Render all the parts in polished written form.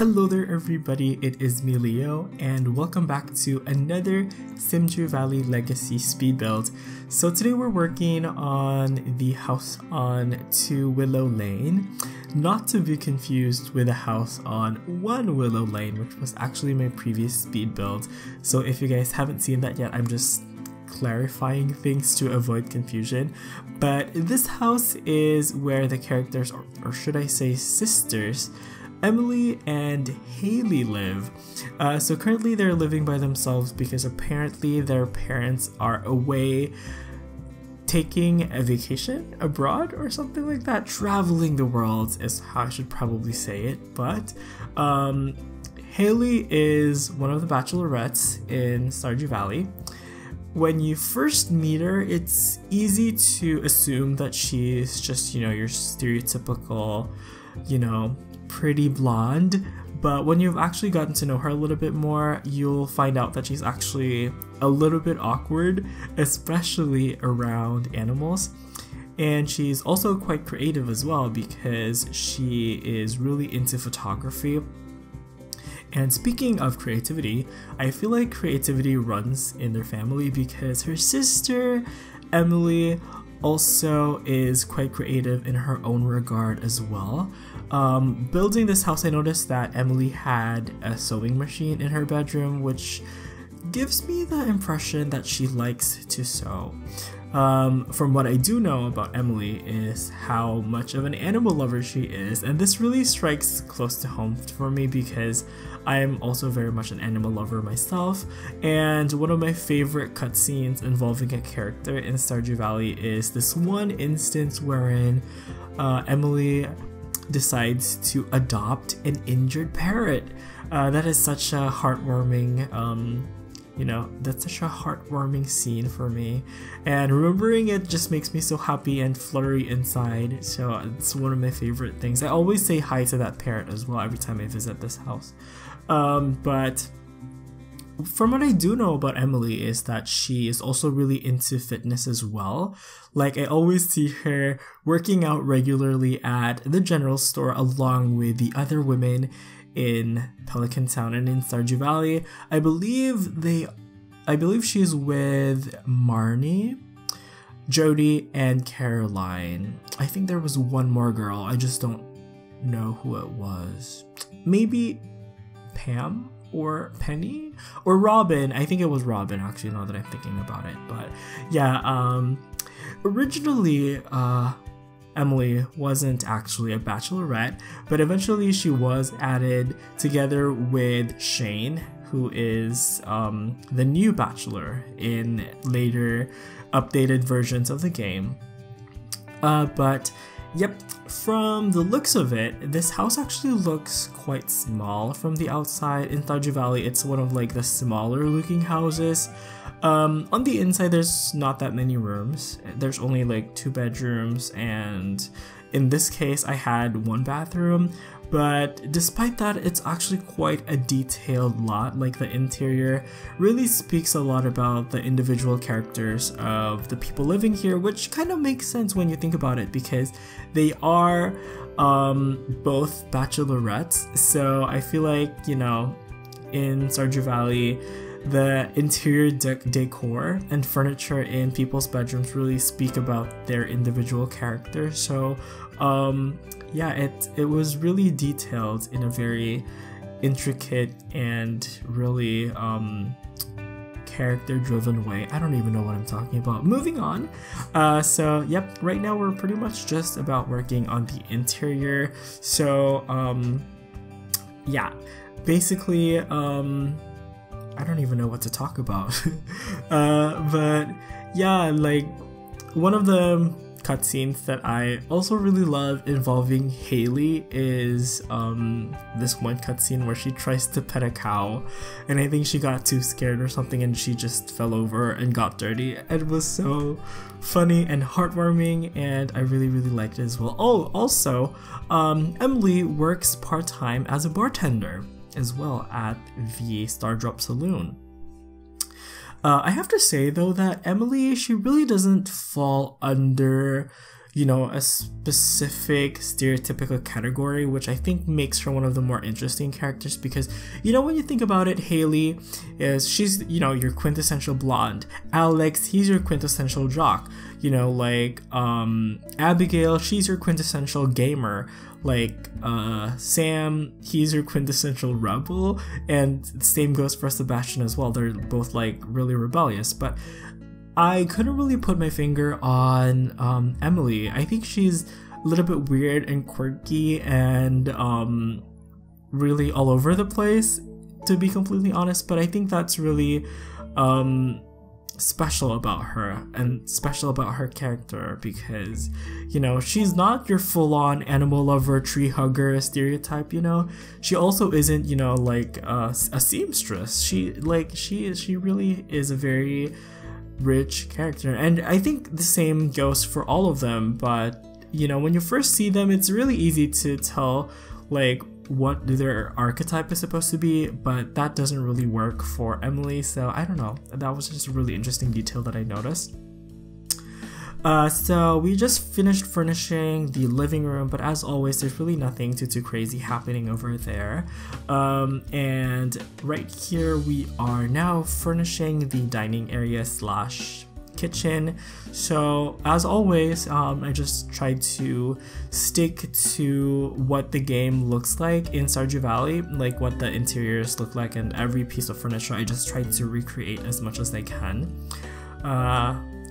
Hello there everybody, it is me Leo and welcome back to another Stardew Valley Legacy speed build. So today we're working on the house on 2 Willow Lane, not to be confused with the house on 1 Willow Lane, which was actually my previous speed build. So if you guys haven't seen that yet, I'm just clarifying things to avoid confusion. But this house is where the characters, or should I say sisters, Emily and Haley live. So currently they're living by themselves because apparently their parents are away taking a vacation abroad or something like that. Traveling the world is how I should probably say it. But Haley is one of the bachelorettes in Stardew Valley. When you first meet her, it's easy to assume that she's just, your stereotypical, pretty blonde, but when you've actually gotten to know her a little bit more, you'll find out that she's actually a little bit awkward, especially around animals. And she's also quite creative as well because she is really into photography. And speaking of creativity, I feel like creativity runs in their family because her sister, Emily, also is quite creative in her own regard as well. Building this house, I noticed that Emily had a sewing machine in her bedroom, which gives me the impression that she likes to sew. From what I do know about Emily is how much of an animal lover she is, and this really strikes close to home for me because I'm also very much an animal lover myself, and one of my favorite cutscenes involving a character in Stardew Valley is this one instance wherein Emily decides to adopt an injured parrot. That is such a heartwarming that's such a heartwarming scene for me, and remembering it just makes me so happy and fluttery inside. So it's one of my favorite things. I always say hi to that parrot as well every time I visit this house. But from what I do know about Emily is that she is also really into fitness as well. Like, I always see her working out regularly at the general store along with the other women in Pelican Town and in Stardew Valley. I believe she's with Marnie, Jody, and Caroline. I think there was one more girl, I just don't know who it was. Maybe Pam or Penny or Robin. I think it was Robin actually, now that I'm thinking about it. But yeah, originally Emily wasn't actually a bachelorette, but eventually she was added together with Shane, who is the new bachelor in later updated versions of the game. But yep, from the looks of it, this house actually looks quite small from the outside. In Stardew Valley, it's one of like the smaller looking houses. On the inside, there's not that many rooms. There's only like 2 bedrooms, and in this case, I had 1 bathroom. But despite that, it's actually quite a detailed lot. Like, the interior really speaks a lot about the individual characters of the people living here, which kind of makes sense when you think about it because they are both bachelorettes. So I feel like, in Stardew Valley, the interior decor and furniture in people's bedrooms really speak about their individual characters. So yeah, it was really detailed in a very intricate and really character driven way. I don't even know what I'm talking about. Moving on. So yep, right now we're pretty much just about working on the interior. So yeah, basically I don't even know what to talk about. But yeah, like, one of the cutscenes that I also really love involving Haley is this one cutscene where she tries to pet a cow, and I think she got too scared or something and she just fell over and got dirty. It was so funny and heartwarming, and I really liked it as well. Oh, also, Emily works part-time as a bartender as well at the Stardrop Saloon. I have to say though that Emily, she really doesn't fall under you know, a specific stereotypical category, which I think makes her one of the more interesting characters because, you know, when you think about it, Haley she's, you know, your quintessential blonde. Alex, he's your quintessential jock. You know, like Abigail, she's your quintessential gamer. Like Sam, he's your quintessential rebel, and the same goes for Sebastian as well. They're both like really rebellious, but I couldn't really put my finger on Emily. I think she's a little bit weird and quirky and really all over the place, to be completely honest, but I think that's really special about her and special about her character because, you know, she's not your full-on animal lover, tree hugger stereotype, you know. She also isn't, you know, like a seamstress. She really is a very rich character, and I think the same goes for all of them, but, you know, when you first see them, it's really easy to tell like what their archetype is supposed to be, but that doesn't really work for Emily, so I don't know. That was just a really interesting detail that I noticed. So we just finished furnishing the living room, but as always, there's really nothing too crazy happening over there. And right here we are now furnishing the dining area slash kitchen. So as always, I just tried to stick to what the game looks like in Stardew Valley, like what the interiors look like, and every piece of furniture I just tried to recreate as much as I can.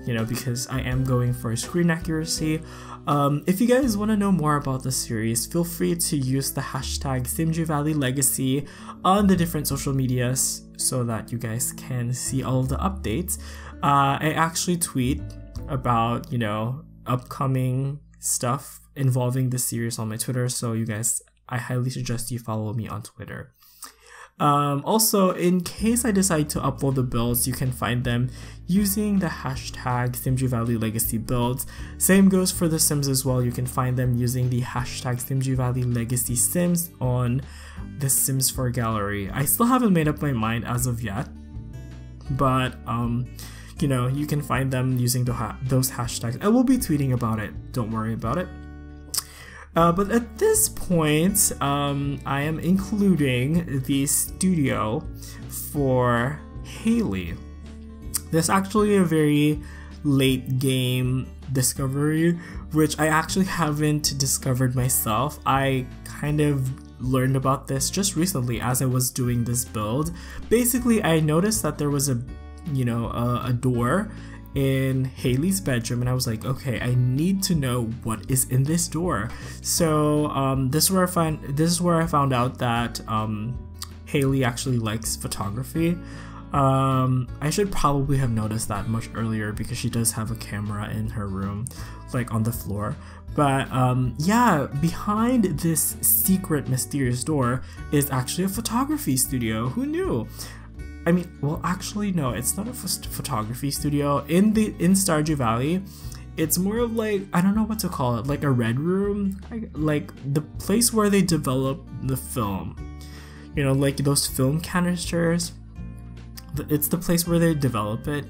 You know, because I am going for screen accuracy. If you guys want to know more about the series, feel free to use the hashtag SimduValleyLegacy on the different social medias so that you guys can see all of the updates. I actually tweet about, you know, upcoming stuff involving the series on my Twitter, so you guys, I highly suggest you follow me on Twitter. Also, in case I decide to upload the builds, you can find them using the hashtag SimduValleyLegacyBuilds. Same goes for the Sims as well. You can find them using the hashtag SimduValleyLegacySims on the Sims 4 gallery. I still haven't made up my mind as of yet, but you know, you can find them using those hashtags. I will be tweeting about it, don't worry about it. But at this point, I am including the studio for Haley. There's actually a very late game discovery, which I actually haven't discovered myself. I kind of learned about this just recently as I was doing this build. Basically, I noticed that there was a door in Haley's bedroom, and I was like, okay, I need to know what is in this door. So this is where I found out that Haley actually likes photography. I should probably have noticed that much earlier because she does have a camera in her room, like on the floor. But yeah, behind this secret mysterious door is actually a photography studio. Who knew? I mean, well, actually, no, it's not a photography studio. In Stardew Valley, it's more of like, I don't know what to call it, like a red room, like the place where they develop the film. You know, like those film canisters. It's the place where they develop it.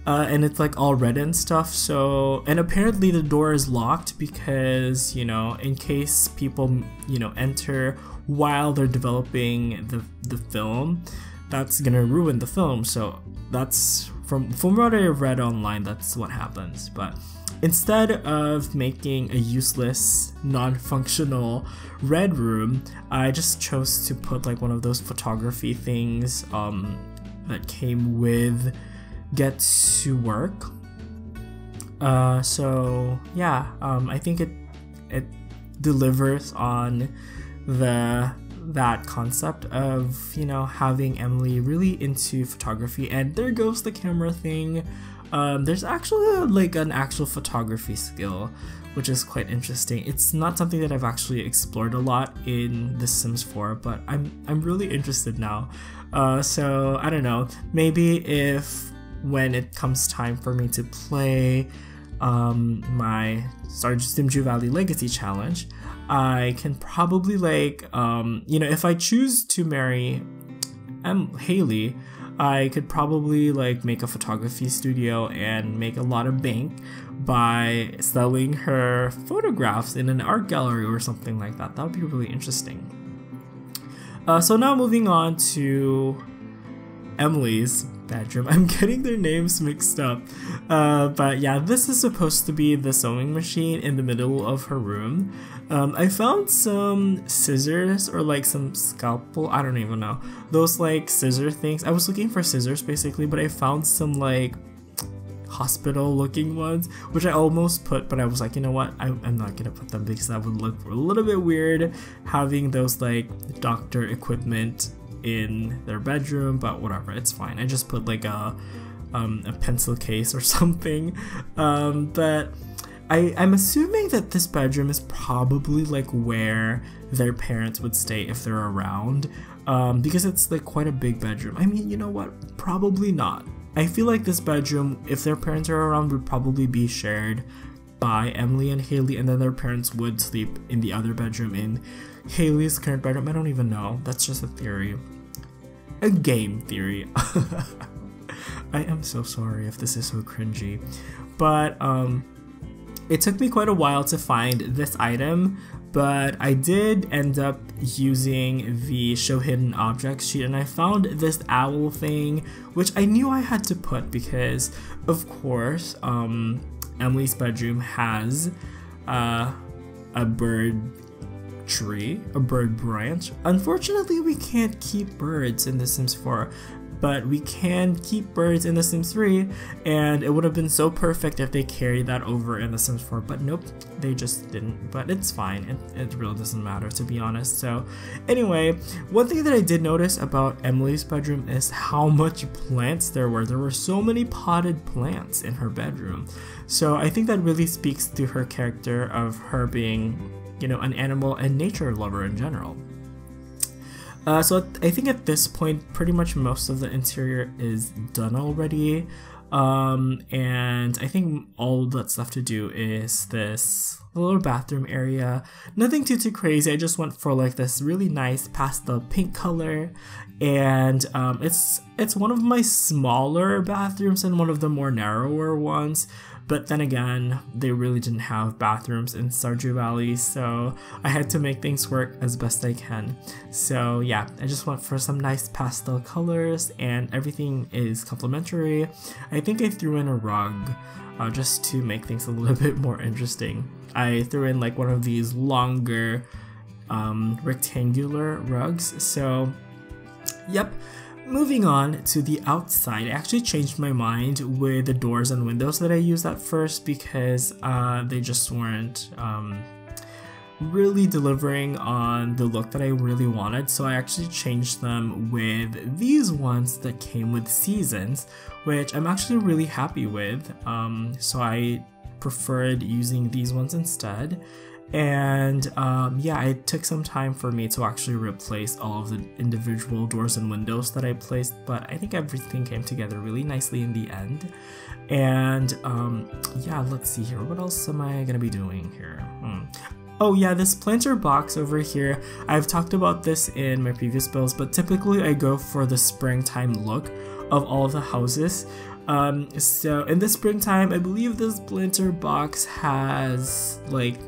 And it's like all red and stuff. So, and apparently the door is locked because, you know, in case people, you know, enter while they're developing the film, that's gonna ruin the film. So that's from what I read online, that's what happens. But instead of making a useless, non-functional red room, I just chose to put like one of those photography things that came with Get to Work. So yeah, I think it delivers on that concept of, you know, having Emily really into photography. And there goes the camera thing. There's actually like an actual photography skill, which is quite interesting. It's not something that I've actually explored a lot in The Sims 4, but I'm really interested now. So I don't know, maybe if when it comes time for me to play my Stardew Valley Legacy Challenge, I can probably like, you know, if I choose to marry Haley, I could probably like make a photography studio and make a lot of bank by selling her photographs in an art gallery or something like that. That would be really interesting. So now moving on to Emily's bedroom. I'm getting their names mixed up. But yeah, this is supposed to be the sewing machine in the middle of her room. I found some scissors or like some scalpel, I don't even know. Those like scissor things. I was looking for scissors basically, but I found some like hospital looking ones, which I almost put, but I was like, you know what, I'm not gonna put them because that would look a little bit weird having those like doctor equipment in their bedroom, but whatever, it's fine. I just put like a pencil case or something. But I'm assuming that this bedroom is probably like where their parents would stay if they're around, because it's like quite a big bedroom. I mean, you know what, probably not. I feel like this bedroom, if their parents are around, would probably be shared by Emily and Haley, and then their parents would sleep in the other bedroom in Haley's current bedroom. I don't even know. That's just a theory. A game theory. I am so sorry if this is so cringy. But it took me quite a while to find this item, but I did end up using the show hidden objects sheet, and I found this owl thing, which I knew I had to put because, of course, Emily's bedroom has a bird tree, a bird branch. Unfortunately, we can't keep birds in The Sims 4, but we can keep birds in The Sims 3, and it would have been so perfect if they carried that over in The Sims 4, but nope, they just didn't. But it's fine, it really doesn't matter, to be honest. So anyway, one thing that I did notice about Emily's bedroom is how much plants there were. There were so many potted plants in her bedroom. So I think that really speaks to her character of her being, you know, an animal and nature lover in general. So I think at this point, pretty much most of the interior is done already. And I think all that's left to do is this little bathroom area. Nothing too crazy. I just went for like this really nice pastel pink color. And it's one of my smaller bathrooms and one of the more narrower ones. But then again, they really didn't have bathrooms in Stardew Valley, so I had to make things work as best I can. So yeah, I just went for some nice pastel colors, and everything is complimentary. I think I threw in a rug just to make things a little bit more interesting. I threw in like one of these longer rectangular rugs. So yep. Moving on to the outside, I actually changed my mind with the doors and windows that I used at first because they just weren't really delivering on the look that I really wanted. So I actually changed them with these ones that came with seasons, which I'm actually really happy with. So I preferred using these ones instead. And yeah, it took some time for me to actually replace all of the individual doors and windows that I placed, but I think everything came together really nicely in the end. And yeah, let's see here. What else am I gonna be doing here? Oh yeah, this planter box over here, I've talked about this in my previous builds, but typically I go for the springtime look of all of the houses. So in the springtime, I believe this planter box has like,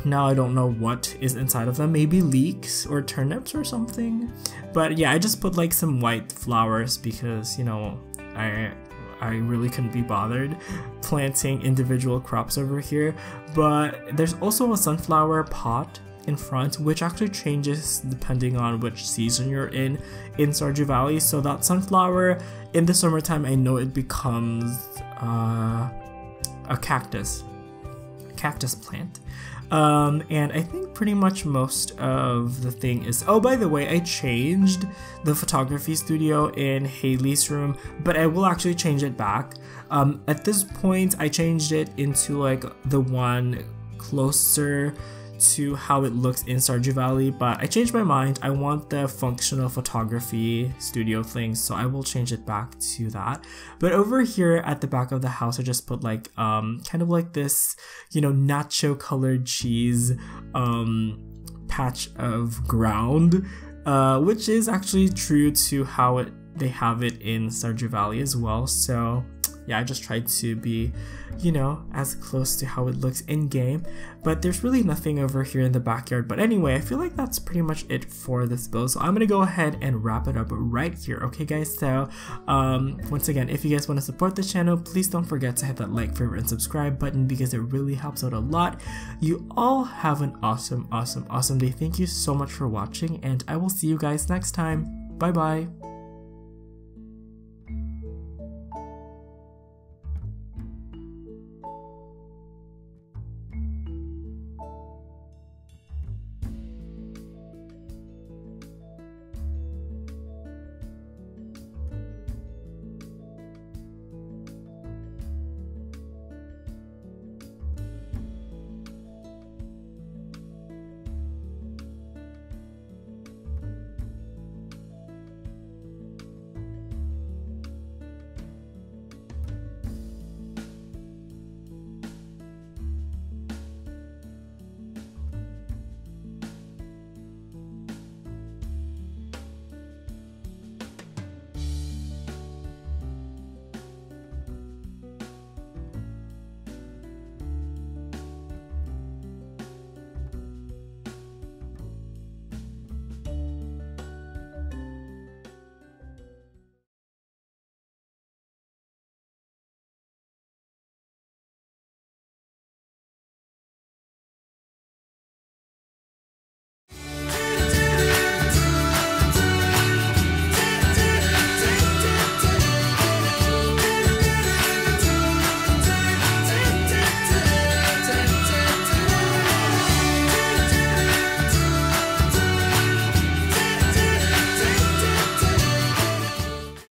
now I don't know what is inside of them. Maybe leeks or turnips or something. But yeah, I just put like some white flowers because, you know, I really couldn't be bothered planting individual crops over here. But there's also a sunflower pot in front, which actually changes depending on which season you're in Stardew Valley. So that sunflower in the summertime, I know it becomes a cactus plant. And I think pretty much most of the thing is, oh, by the way, I changed the photography studio in Haley's room, but I will actually change it back. At this point, I changed it into like the one closer to how it looks in Stardew Valley, but I changed my mind. I want the functional photography studio thing, so I will change it back to that. But over here at the back of the house, I just put like kind of like this, you know, nacho colored cheese patch of ground, which is actually true to how it they have it in Stardew Valley as well. So yeah, I just tried to be, you know, as close to how it looks in game, but there's really nothing over here in the backyard. But anyway, I feel like that's pretty much it for this build, so I'm gonna go ahead and wrap it up right here. Okay guys, so once again, if you guys want to support the channel, please don't forget to hit that like, favorite, and subscribe button because it really helps out a lot. You all have an awesome day. Thank you so much for watching, and I will see you guys next time. Bye bye.